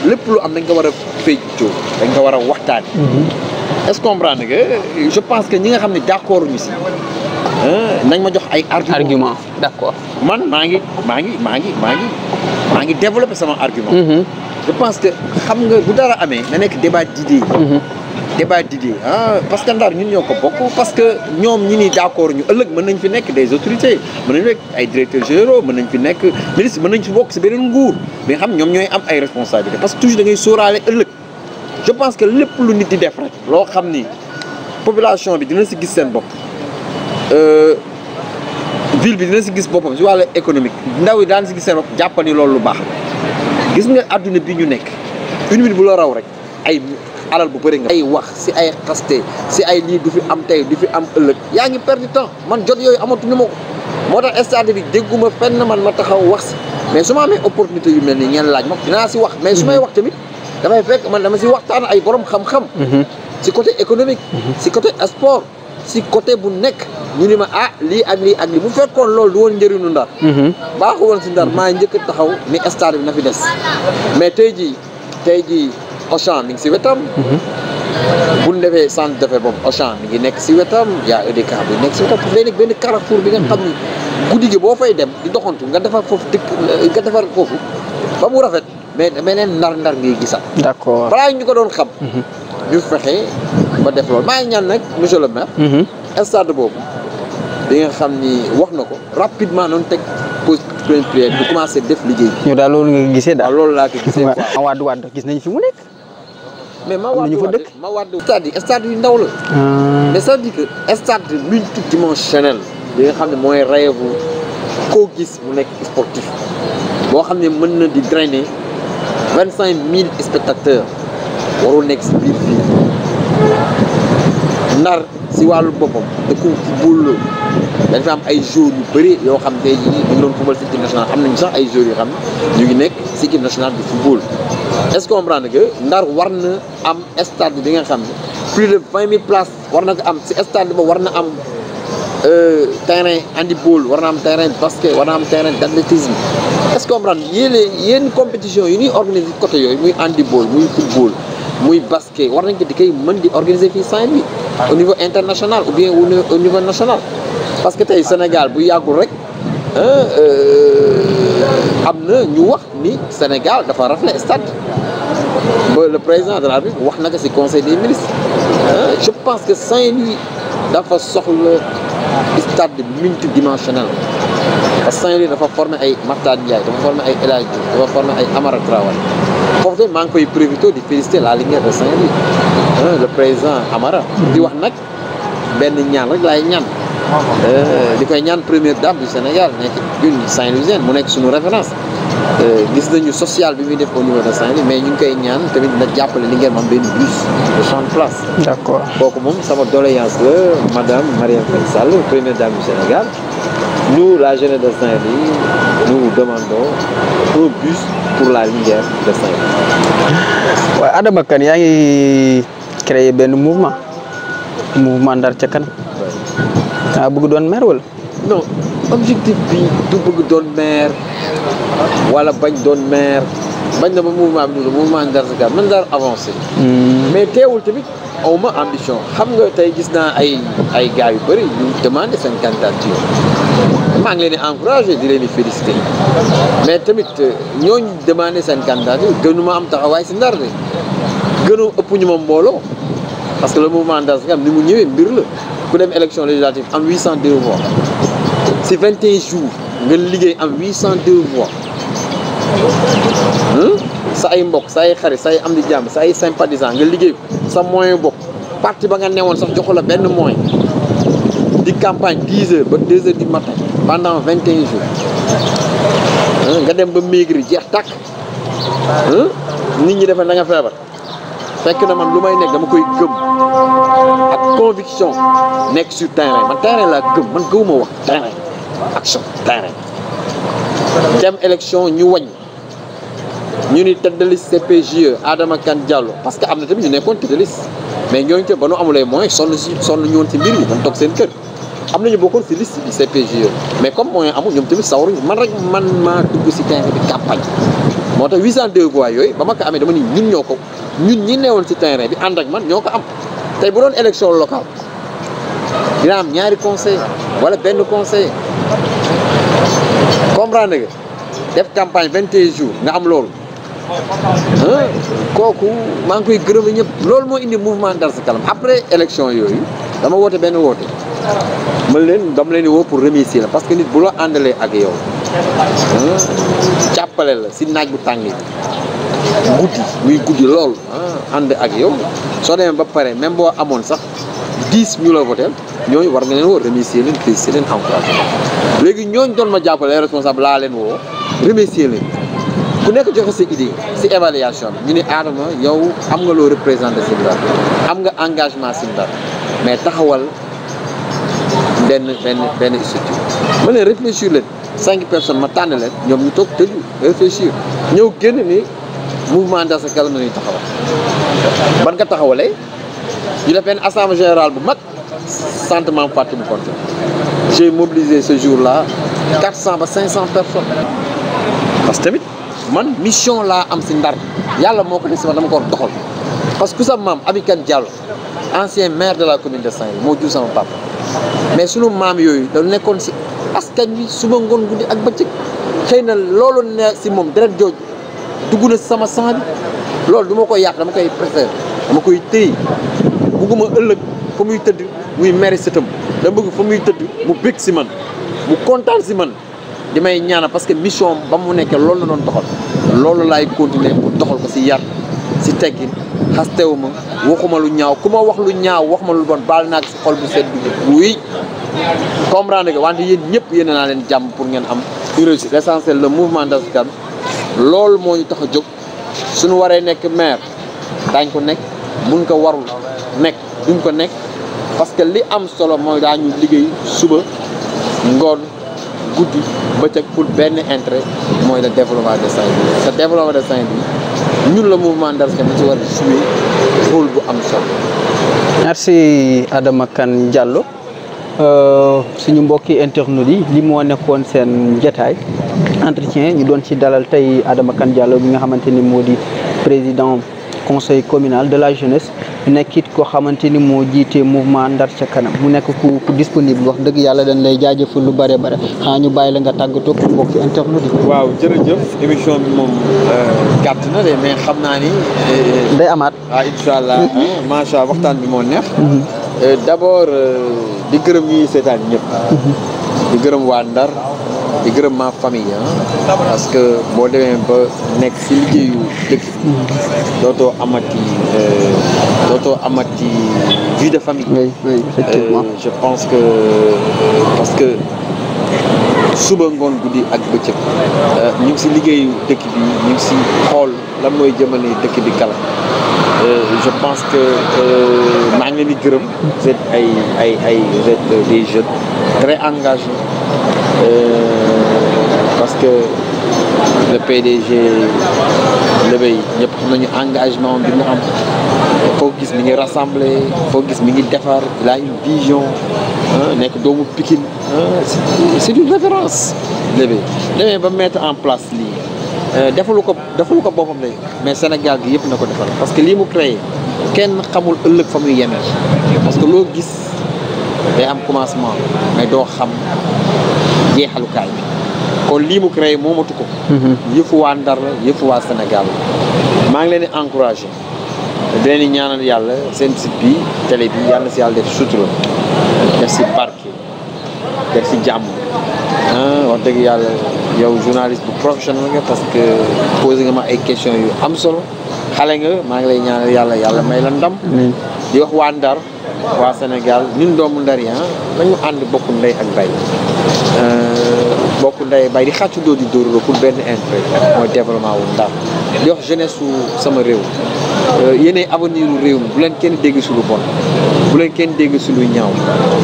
lépp lu am dañ ko war a féejtoo dañ ko war a waxtaane est-ce que comprendre nga je pense que ñi nga xam ne d'accord ñu si nañ ma jox ay argument d'accord man maa ngi développer sama argument je pense que xam nga bu dara amee na nekk débat d'idées parce que Ndar ñun ñoo ko bokk parce que ñoom ñi ni d'accord ñu ëllëg mën nañ fi nekk des autorités mën nañ fi nekk ay directeurs généraux mën nañ fi nekk ministre mën nañ fi bokk si beneen nguur mais xam ñoom ñooy am ay responsabilités parce que toujours da ngay sóoraale ëllëg je pense que lépp lu nit di def rek loo xam ni population bi dina si gis seen bopp ville bi dina si gis boppam si wàllu économique ndaw yi daan si gis seen bopp jàppal ni loolu lu baax gis nga adduna bi ñu nekk une minute bu la raw rek ay alal bu bëri nga ay wax si ay xaste si ay lii du fi am tey du fi am ëllëg yaa ngi perdre temps man jot yooyu amatuñu ma ko moo tax stade bi dégguma fenn man ma taxaw wax si mais su ma amee opportunité yu mel nii ngeen laaj ma dinaa si wax mais su may wax tamit dafay fekk man dama si waxtaan ay borom xam-xam si côté économique si côté sport si côté bu nekk ñu ni ma lii ak lii ak lii bu fekkoon loolu du woon njëriñu Ndar baaxu woon si Ndar maa njëkk a taxaw ni stade bi na fi des mais tey jii Auchan mi ngi si wetam bu ñu defee centre d'affaires boobu Auchan mi ngi nekk si wetam yaa EDK bi nekk si wetam day nekk benn carrefour bi nga xam ni guddi gi boo fay dem di doxantu nga defar foofu nga defar foofu ba mu rafet mais beneen ndar ngay gisaat. d'accord balaa ñu ko doon xam. ñu fexe ba def loolu maa ngi ñaan nag monsieur le maire. stade boobu bi nga xam ni wax na ko rapidement noonu teg pose première prière bu commencé def liggéey bi. ñu daal loolu nga gisee daal. loolu laa ko gisee quoi. Wadd gis nañu fi mu nekk. mais ma Wade stade yu ndaw la. mais ça veut dire que stade multidimensionnel bi nga xam ne mooy rêve koo gis mu nekk sportif boo xam ne mën na di drainer 25 000 spectateurs warul nekk si biir fii Ndar si wàllu boppam dëkku football dañ fi am ay joueurs yu bëri yoo xam tey jii ñu ngi doon football si équipe nationale am nañu sax ay joueurs yoo xam ne ñu ngi nekk si équipe nationale de football. est-ce que comprendre que Ndar war na am stade bi nga xam ne plus de 20 000 places war na ko am si stade ba war na am terrain handball war na am terrain basket war na am terrain d'athlétisme est-ce que comprendre yéen compétition yi ñuy organiser côté yooyu muy handball muy football muy basket war nañ ko di koy mën di organiser fii Saint-Louis au niveau international ou bien au niveau national parce que tey Sénégal bu yàggul rek am na ñu wax ni Sénégal dafa rafle stade ba le président de la République wax na ko ci conseil des ministres je pense que Saint-Louis dafa soxla stade multidimensionnel parce que Saint-Louis dafa formé ay Makhtar Ndiaye dafa formé ay El Hadj Diouf dafa formé ay Amara Traoré foofu tamit maa ngi koy profité di féliciter la Linguère de Saint-Louis le président Amara di wax nag benn ñaan rek laay ñaan di koy ñaan première dame du Sénégal nekk une Saint-Louisienne mu nekk suñu référence gis nañu social bi muy def au niveau de Saint-Louis mais ñu ngi koy ñaan tamit na jàppale Linguère moom benn bus de 60 places. d'accord kooku moom sama doléance la madame Marième Faye Sall première dame du Sénégal nous la jeunesse de Saint-Louis nous demandons un bus pour la Linguère de Saint-Louis. waaye Adama Kane yaa ngi créer benn mouvement Ndar ca kanam. daa bëgg doon maire wala. non objectif bi du bëgg doon maire wala bañ doon maire bañ na ba mouvement bi du mouvement Ndar ca kanam man Ndar avancé. mais teewul tamit awma ambition xam nga tey gis naa ay gars yu bëri yu demandé seen candidature maa ngi leen di encouragé di leen di félicité mais tamit ñooñu demandé seen candidature gënuma am taxawaay si Ndar de gënu ëpp ñu ma mbooloo parce que le mouvement Ndar ca kanam ni mu ñëwee mbir la. ku dem élection législative am 802 voix si 21 jours nga liggéey am 802 voix sa ay mbokk sa ay xarit sa ay am di jàmm sa ay sympathisants nga liggéey ko sa moyen bopp parti ba nga newoon sax joxu la benn moyen di campagne 10 heures ba 2 heures du matin pendant 21 jours nga dem ba maigri jeex tàkk nit ñi defe da nga feebar fekk na man lu may nekk dama koy gëm ak conviction nekk sur terrain man terrain laa gëm man gëwuma wax terrain action terrain dem élection ñu wañ ñu ni tête de liste CPGE Adama Kane Diallo parce que am na tamit ñu nekkoon tête de liste mais ñooñu te ba nu amulee moyen sonn ñu woon si mbir mi dañ toog seen kër am nañu bokkoon si liste bi CPGE mais comme moyen amul ñoom tamit sawaruñu man rek man maa dugg si terrain bi campagne moo tax 802 voix yooyu ba ma ko amee dama ni ñun ñi newoon si terrain bi ànd ak man ñoo ko am tey bu doon élection locale dina am ñaari conseil wala benn conseil comprendre nga def campagne 21 jours nga am loolu kooku maa ngi koy gërëm ñëpp loolu moo indi mouvement Ndar Sa Kanam après élection yooyu dama woote benn woote dama leen di woo pour remercier la parce que nit bu la àndalee ak yow jàppale la si naaj bu tàng bi guddi loolu ànd ak yow soo demee ba pare même boo amoon sax 10 ñu la voté ñooñu war nga leen woo remercier leen féliciter leen encourager léegi ñooñu doon ma jàppale responsable laa leen woo remercier leen ku nekk joxe sa idée si évaluation bi ñu ne Adama yow am nga loo représenté si Ndar am nga engagement si Ndar mais taxawal benn structure ma leen réfléchir leen 5 personnes ma tànn leen ñoom ñu toog tëju réfléchir ñëw génn ni mouvement Ndar Sa Kanam nañuy taxawal ban nga taxawalee ñu def benn assemblée générale bu mag centre Mame Fatou Konté j'ai mobilisé ce jour-là 400 ba 500 personnes parce que tamit man mission laa am si Ndar yàlla moo ko def si ma dama ko war doxal parce que sa maam Abi Kane Diallo ancien maire de la commune de Saint-Louis moo jur sama papa mais sunu maam yooyu da nekkoon si askan wi suba ngoon guddi ak bëccëg xëy na loolu ne si moom deret jooju dugg na sama sang bi loolu du ma koy yàq dama koy préféré dama koy téye bugguma ëllëg fa muy tëdd muy meri sëtam dama bëgg fa muy tëdd mu bég si man mu kontaan si man di may ñaana parce que mission ba mu nekkee loolu la doon doxal loolu laay continuer pour doxal ko si yar si teggin xastewu ma waxuma lu ñaaw ku ma wax lu ñaaw wax ma lu bon baal naa si xol bu sedd bi oui comprendre nga wante yéen ñëpp yéen naa leen jàmm pour ngeen am une réussite l'essentiel le mouvement Ndar Sa Kanam loolu moo ñu tax a jóg suñu waree nekk maire daañ ko nekk mun ko warul nekk duñ ko nekk parce que li am solo mooy daañu liggéey suba ngoon guddi bëccëg pour benn intérêt mooy le développement de Saint-Louis ce développement de Saint-Louis ñun la mouvement Ndar Sa Kanam ci war a jouer rôle bu am solo. merci Adama Kane Diallo suñu mbokki internautes yi li moo nekkoon seen jotaay entretien ñu doon ci dalal tey Adama Kane Diallo bi nga xamante ni moo di président conseil communal de la jeunesse nekkit koo xamante ni moo jiite mouvement Ndar Sa Kanam mu nekk ku disponible wax dëgg yàlla dañ lay jaajëfal lu bare xanaa ñu bàyyi la nga tàggatoo ak mbokki internautes yi. waaw jërëjëf émission bi moom gàtt na de mais xam naa ni. day amaat. incha allah macha allah waxtaan bi moo neex. d'abord di gërëm ñi seetaan ñëpp. di gërëm waa Ndar di gërëm ma famille parce que boo demee ba nekk si liggéeyu dëkk dootoo amati vie de famille. oui effectivement. je pense que parce que suba ngoon guddi ak bëccëg ñu ngi si liggéeyu dëkk bi ñu ngi si xool lan mooy jëmale dëkk bi kala je pense que maa ngi leen di gërëm vous êtes des jeunes très engagés parce que le PDG Lebey ñëpp xam nañu engagement bi mu am foo gis mi ngi rassembler foo gis mi ngi defar il a une vision nekk doomu Pikine c'est une référence Lebey demee ba mettre en place lii defalu ko boppam lay mais Sénégal gi yëpp na ko defal parce que lii mu créé kenn xamul ëllëg fa muy yemee parce que loo gis day am commencement mais doo xam jeexalukaay bi kon lii mu créé moomatu ko. yëfu waa Ndar la yëfu waa Sénégal la maa ngi leen di encouragé di leen di ñaanal yàlla seen site bi télé bi yàlla na si yàlla def sutura def si barke def si jàmm wax dëgg yàlla yow journaliste bu professionnel nga parce que posé nga ma ay questions yu am solo xale nga maa ngi lay ñaanal yàlla may la ndam. di wax waa Ndar waa Sénégal ñun doomu Ndar yi nañu ànd bokk ndey ak bay bokk ndey bay di xàccu doo di dóoruloo pour benn intérêt mooy développement wu Ndar di wax jeunesse su sama réew yéenay avenir u réew mi bu leen kenn dégg su lu bon bu leen kenn dégg su lu ñaaw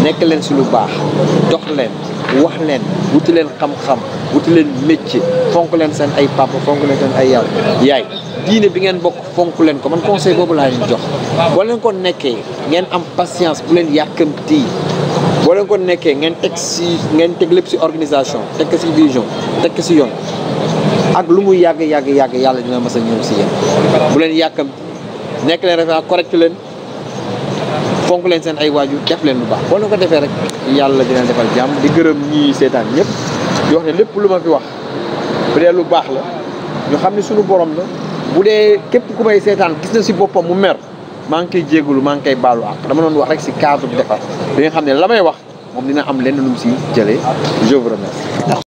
nekk leen si lu baax dox leen wax leen wuti leen xam-xam wuti leen métier fonk leen seen ay papa fonk leen seen ay yaay diine bi ngeen bokk fonk leen ko man conseil boobu laa leen jox boo leen ko nekkee ngeen am patience bu leen yàkkamti boo leen ko nekkee ngeen teg lépp si organisation teg ko si vision teg ko si yoon ak lu mu yàgg yàlla dina mas a ñëw si yéen bu leen yàkkamti nekk leen rafet correct leen fonk leen seen ay waajur def leen lu baax boo leen ko defee rek yàlla dina defal jàmm di gërëm ñii seetaan ñëpp di wax ne lépp lu ma fi wax bu dee lu baax la ñu xam ne suñu borom la bu dee képp ku may seetaan gis na si boppam mu mer maa ngi koy jégalu maa ngi koy baalu ak dama doon wax rek si cadre defar bi nga xam ne la may wax moom dina am lenn lu mu si jëlee je vous remercie